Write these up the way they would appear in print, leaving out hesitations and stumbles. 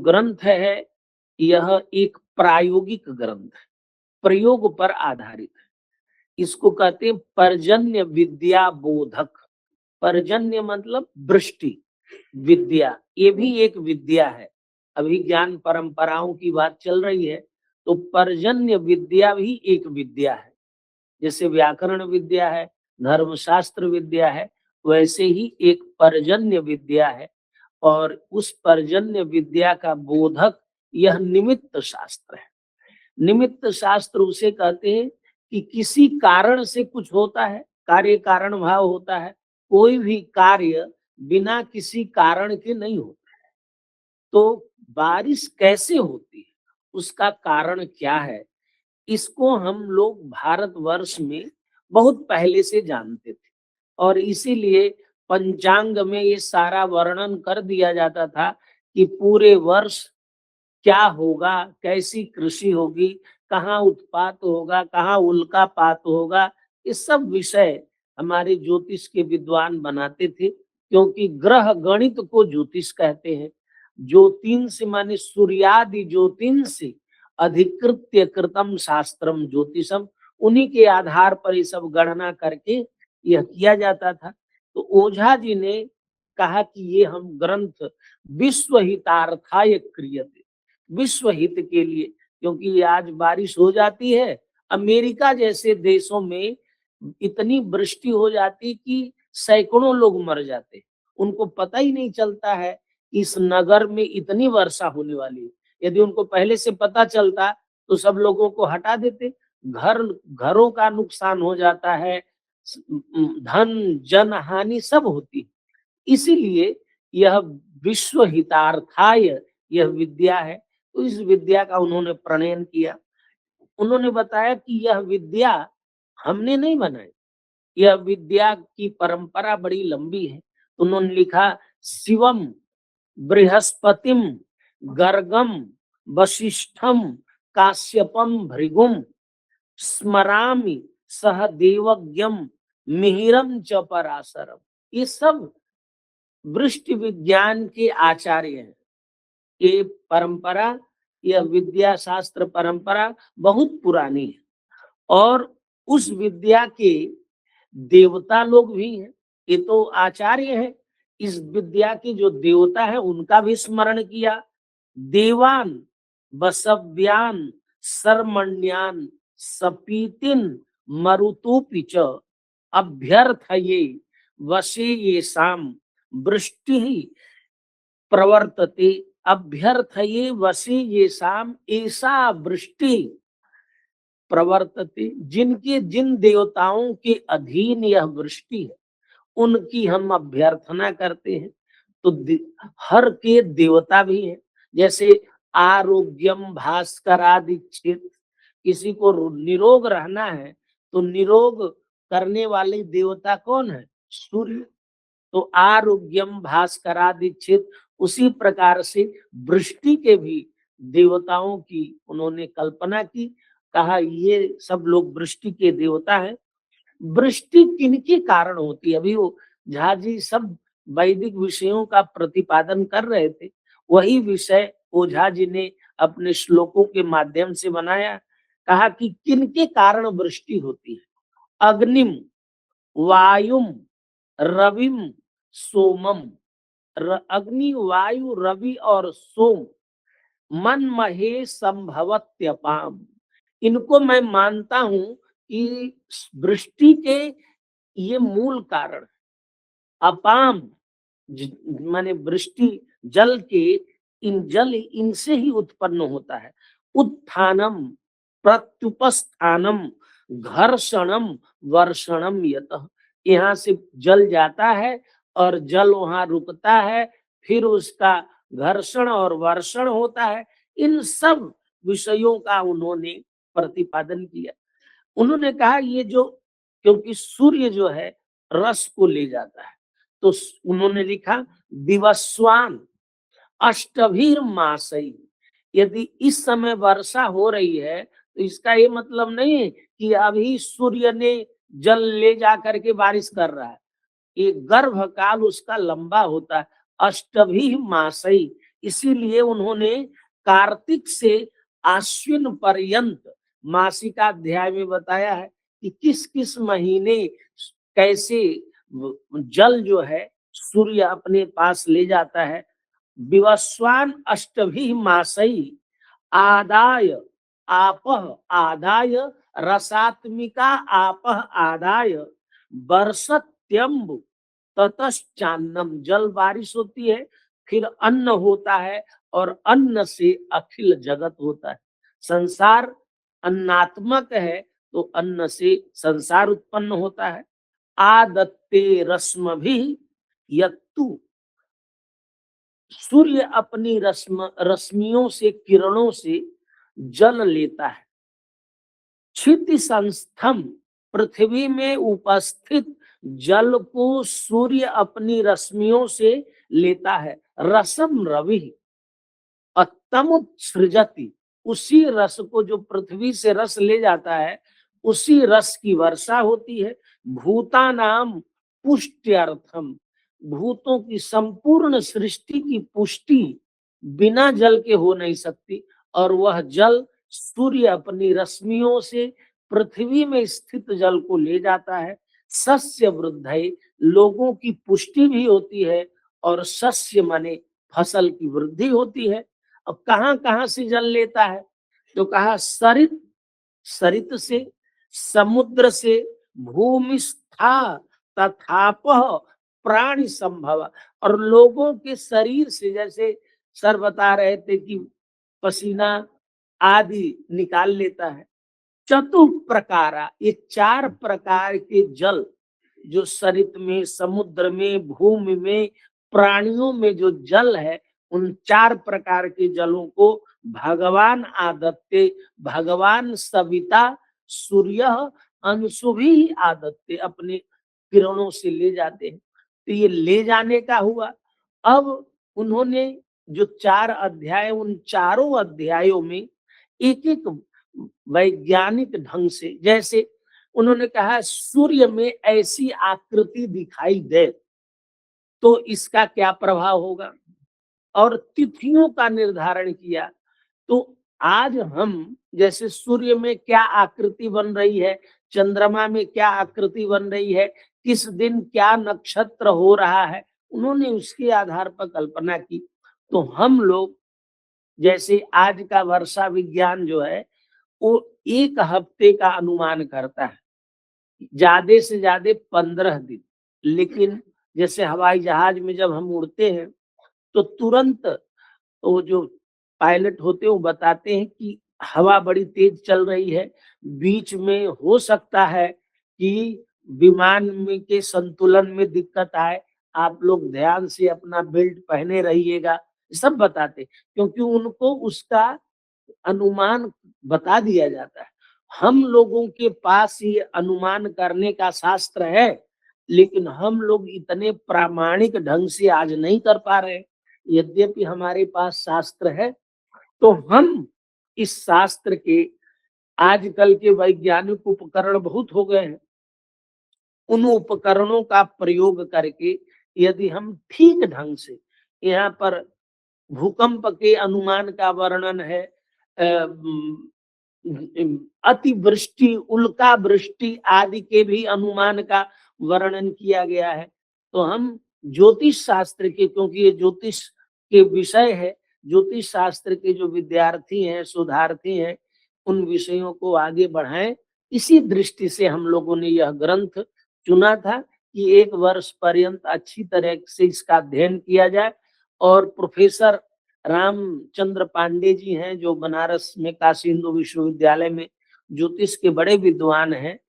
ग्रंथ है यह एक प्रायोगिक ग्रंथ है, प्रयोग पर आधारित है। इसको कहते हैं पर्जन्य विद्या बोधक। पर्जन्य मतलब वृष्टि, विद्या, ये भी एक विद्या है। अभी ज्ञान परंपराओं की बात चल रही है, तो पर्जन्य विद्या भी एक विद्या है। जैसे व्याकरण विद्या है, धर्मशास्त्र विद्या है, वैसे ही एक पर्जन्य विद्या है। और उस पर्जन्य विद्या का बोधक यह निमित्त शास्त्र है। निमित्त शास्त्र उसे कहते हैं कि किसी कारण से कुछ होता है, कार्य कारण भाव होता है। कोई भी कार्य बिना किसी कारण के नहीं होता। तो बारिश कैसे होती है, उसका कारण क्या है, इसको हम लोग भारतवर्ष में बहुत पहले से जानते थे। और इसीलिए पंचांग में ये सारा वर्णन कर दिया जाता था कि पूरे वर्ष क्या होगा, कैसी कृषि होगी, कहाँ उत्पात होगा, कहाँ उल्कापात होगा। ये सब विषय हमारे ज्योतिष के विद्वान बनाते थे, क्योंकि ग्रह गणित को ज्योतिष कहते हैं। ज्योतिष माने सूर्यादि ज्योतिष अधिकृत्य कृतम शास्त्रम ज्योतिषम। उन्हीं के आधार पर ये सब गणना करके यह किया जाता था। तो ओझा जी ने कहा कि ये हम ग्रंथ विश्व हितार्थाय क्रियते, विश्व हित के लिए, क्योंकि आज बारिश हो जाती है। अमेरिका जैसे देशों में इतनी वृष्टि हो जाती कि सैकड़ों लोग मर जाते, उनको पता ही नहीं चलता है इस नगर में इतनी वर्षा होने वाली है। यदि उनको पहले से पता चलता तो सब लोगों को हटा देते। घरों का नुकसान हो जाता है, धन जन हानि सब होती है। इसीलिए यह विश्व हितार्थाय यह विद्या है। तो इस विद्या का उन्होंने प्रणयन किया। उन्होंने बताया कि यह विद्या हमने नहीं बनाई, यह विद्या की परंपरा बड़ी लंबी है। उन्होंने लिखा शिवम बृहस्पतिम गर्गम वशिष्ठम काश्यपम भृगुम स्मरामि सह देवज्ञम मिहिरम च पराशरम। ये सब वृष्टि विज्ञान के आचार्य हैं। ये परंपरा, यह विद्या शास्त्र परंपरा बहुत पुरानी है। और उस विद्या के देवता लोग भी हैं, ये तो आचार्य है। इस विद्या के जो देवता है उनका भी स्मरण किया। देवान बसव्यान सर्मण्यान सपीतिन मरुतोपि च अभ्यर्थये वशे येषाम वृष्टि प्रवर्तते। अभ्यर्थये वशे येषाम ऐसा वृष्टि प्रवर्तते। जिनके जिन देवताओं के अधीन यह वृष्टि है उनकी हम अभ्यर्थना करते हैं। तो हर के देवता भी हैं। जैसे आरोग्यम भास्करादिच्छेद, किसी को निरोग रहना है तो निरोग करने वाले देवता कौन है? सूर्य। तो आरोग्यम भास्करादिच्छेद, उसी प्रकार से वृष्टि के भी देवताओं की उन्होंने कल्पना की। कहा ये सब लोग वृष्टि के देवता हैं। वृष्टि किनके कारण होती है? अभी वो झा जी सब वैदिक विषयों का प्रतिपादन कर रहे थे, वही विषय ओझा जी ने अपने श्लोकों के माध्यम से बनाया। कहा कि किनके कारण वृष्टि होती है? अग्निम वायुम रविम सोमम। अग्नि वायु रवि और सोम मन महे संभवत्यपाम, इनको मैं मानता हूं कि वृष्टि के ये मूल कारण। अपाम माने वृष्टि जल के, इन जल इनसे ही उत्पन्न होता है। उत्थानम प्रत्युपस्थानम घर्षणम वर्षणम यतः, यहाँ से जल जाता है और जल वहां रुकता है, फिर उसका घर्षण और वर्षण होता है। इन सब विषयों का उन्होंने प्रतिपादन किया। उन्होंने कहा ये जो, क्योंकि सूर्य जो है रस को ले जाता है, तो उन्होंने लिखा दिवस्वान अष्टभीर मासई। यदि इस समय वर्षा हो रही है तो इसका ये मतलब नहीं है कि अभी सूर्य ने जल ले जा करके बारिश कर रहा है। ये गर्भ काल उसका लंबा होता है। अष्टभी मासई, इसीलिए उन्होंने कार्तिक से आश्विन पर्यंत मासिकाध्याय में बताया है कि किस किस महीने कैसे जल जो है सूर्य अपने पास ले जाता है। विवस्वान अष्टभी मासई आदाय आपह आदाय रसात्मिका आपह आदाय वर्षत्यंब ततश्चान्नम। जल बारिश होती है, फिर अन्न होता है, और अन्न से अखिल जगत होता है। संसार अन्नात्मक है, तो अन्न से संसार उत्पन्न होता है। आदत्ते रश्म भी यत्तु, सूर्य अपनी रश्मियों से, किरणों से जल लेता है। क्षिति संस्थम, पृथ्वी में उपस्थित जल को सूर्य अपनी रश्मियों से लेता है। रसम रवि अत्तम सृजति, उसी रस को जो पृथ्वी से रस ले जाता है, उसी रस की वर्षा होती है। भूतानाम पुष्ट्यर्थम, भूतों की संपूर्ण सृष्टि की पुष्टि बिना जल के हो नहीं सकती, और वह जल सूर्य अपनी रश्मियों से पृथ्वी में स्थित जल को ले जाता है। सस्य वृद्धि, लोगों की पुष्टि भी होती है, और सस्य माने फसल की वृद्धि होती है। अब कहाँ कहाँ से जल लेता है, तो कहा सरित, सरित से, समुद्र से, भूमिस्था तथापह प्राणी संभव, और लोगों के शरीर से, जैसे सर बता रहे थे कि पसीना आदि निकाल लेता है। चतुर प्रकारा, ये 4 प्रकार के जल जो सरित में, समुद्र में, भूमि में, प्राणियों में जो जल है, उन 4 प्रकार के जलों को भगवान आदत्ते, भगवान सविता सूर्य अंशुभी आदत्ते, अपने किरणों से ले जाते हैं। तो ये ले जाने का हुआ। अब उन्होंने जो 4 अध्याय, उन चारों अध्यायों में एक एक वैज्ञानिक ढंग से, जैसे उन्होंने कहा सूर्य में ऐसी आकृति दिखाई दे तो इसका क्या प्रभाव होगा, और तिथियों का निर्धारण किया। तो आज हम जैसे सूर्य में क्या आकृति बन रही है, चंद्रमा में क्या आकृति बन रही है, किस दिन क्या नक्षत्र हो रहा है, उन्होंने उसके आधार पर कल्पना की। तो हम लोग जैसे आज का वर्षा विज्ञान जो है, वो 1 हफ्ते का अनुमान करता है, ज्यादा से ज्यादा 15 दिन। लेकिन जैसे हवाई जहाज में जब हम उड़ते हैं, तो तुरंत वो जो पायलट होते हैं वो बताते हैं कि हवा बड़ी तेज चल रही है, बीच में हो सकता है कि विमान में के संतुलन में दिक्कत आए, आप लोग ध्यान से अपना बेल्ट पहने रहिएगा, सब बताते, क्योंकि उनको उसका अनुमान बता दिया जाता है। हम लोगों के पास ये अनुमान करने का शास्त्र है, लेकिन हम लोग इतने प्रामाणिक ढंग से आज नहीं कर पा रहे। यद्यपि हमारे पास शास्त्र है, तो हम इस शास्त्र के, आजकल के वैज्ञानिक उपकरण बहुत हो गए हैं, उन उपकरणों का प्रयोग करके यदि हम ठीक ढंग से, यहाँ पर भूकंप के अनुमान का वर्णन है, अतिवृष्टि, उल्का वृष्टि आदि के भी अनुमान का वर्णन किया गया है। तो हम ज्योतिष शास्त्र के, क्योंकि ये ज्योतिष के विषय है, ज्योतिष शास्त्र के जो विद्यार्थी हैं, शोधार्थी हैं, उन विषयों को आगे बढ़ाएं। इसी दृष्टि से हम लोगों ने यह ग्रंथ चुना था कि 1 वर्ष पर्यंत अच्छी तरह से इसका अध्ययन किया जाए। और प्रोफेसर रामचंद्र पांडे जी हैं, जो बनारस में काशी हिंदू विश्वविद्यालय में ज्योतिष के बड़े विद्वान हैं,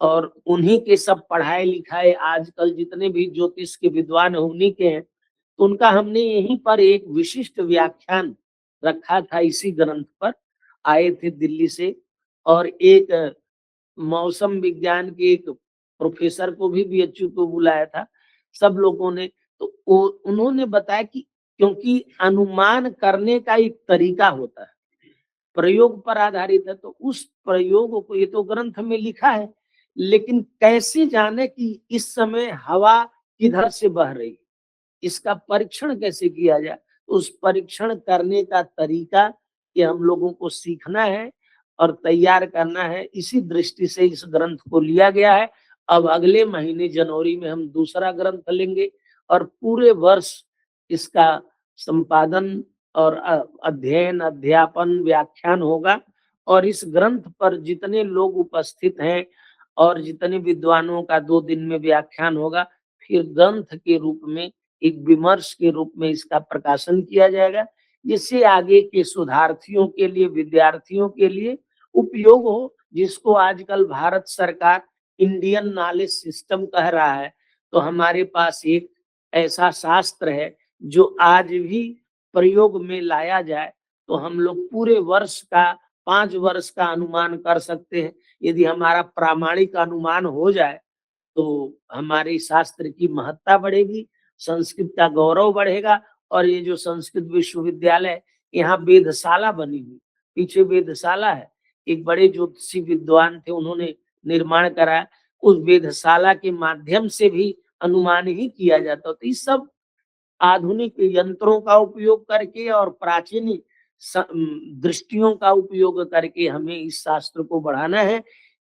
और उन्हीं के सब पढ़ाए लिखाए आजकल जितने भी ज्योतिष के विद्वान हैं, उन्हीं के हैं। तो उनका हमने यहीं पर एक विशिष्ट व्याख्यान रखा था, इसी ग्रंथ पर आए थे दिल्ली से। और एक मौसम विज्ञान के एक प्रोफेसर को भी बीएचयू को बुलाया था, सब लोगों ने। तो उन्होंने बताया कि क्योंकि अनुमान करने का एक तरीका होता है, प्रयोग पर आधारित है, तो उस प्रयोग को, ये तो ग्रंथ में लिखा है, लेकिन कैसे जाने कि इस समय हवा किधर से बह रही है, इसका परीक्षण कैसे किया जाए। उस परीक्षण करने का तरीका ये हम लोगों को सीखना है और तैयार करना है। इसी दृष्टि से इस ग्रंथ को लिया गया है। अब अगले महीने जनवरी में हम दूसरा ग्रंथ लेंगे और पूरे वर्ष इसका संपादन और अध्ययन, अध्यापन, व्याख्यान होगा और इस ग्रंथ पर जितने लोग उपस्थित हैं और जितने विद्वानों का 2 दिन में व्याख्यान होगा, फिर ग्रंथ के रूप में, एक विमर्श के रूप में इसका प्रकाशन किया जाएगा, जिससे आगे के शोधार्थियों के लिए, विद्यार्थियों के लिए उपयोग हो, जिसको आजकल भारत सरकार इंडियन नॉलेज सिस्टम कह रहा है। तो हमारे पास एक ऐसा शास्त्र है जो आज भी प्रयोग में लाया जाए, तो हम लोग पूरे वर्ष का, 5 वर्ष का अनुमान कर सकते हैं। यदि हमारा प्रामाणिक अनुमान हो जाए, तो हमारे शास्त्र की महत्ता बढ़ेगी, संस्कृत का गौरव बढ़ेगा और ये जो संस्कृत विश्वविद्यालय, यहाँ वेधशाला बनी हुई, पीछे वेधशाला है। एक बड़े ज्योतिषी विद्वान थे, उन्होंने निर्माण कराया। उस वेधशाला के माध्यम से भी अनुमान ही किया जाता। तो ये सब आधुनिक यंत्रों का उपयोग करके और प्राचीन दृष्टियों का उपयोग करके हमें इस शास्त्र को बढ़ाना है।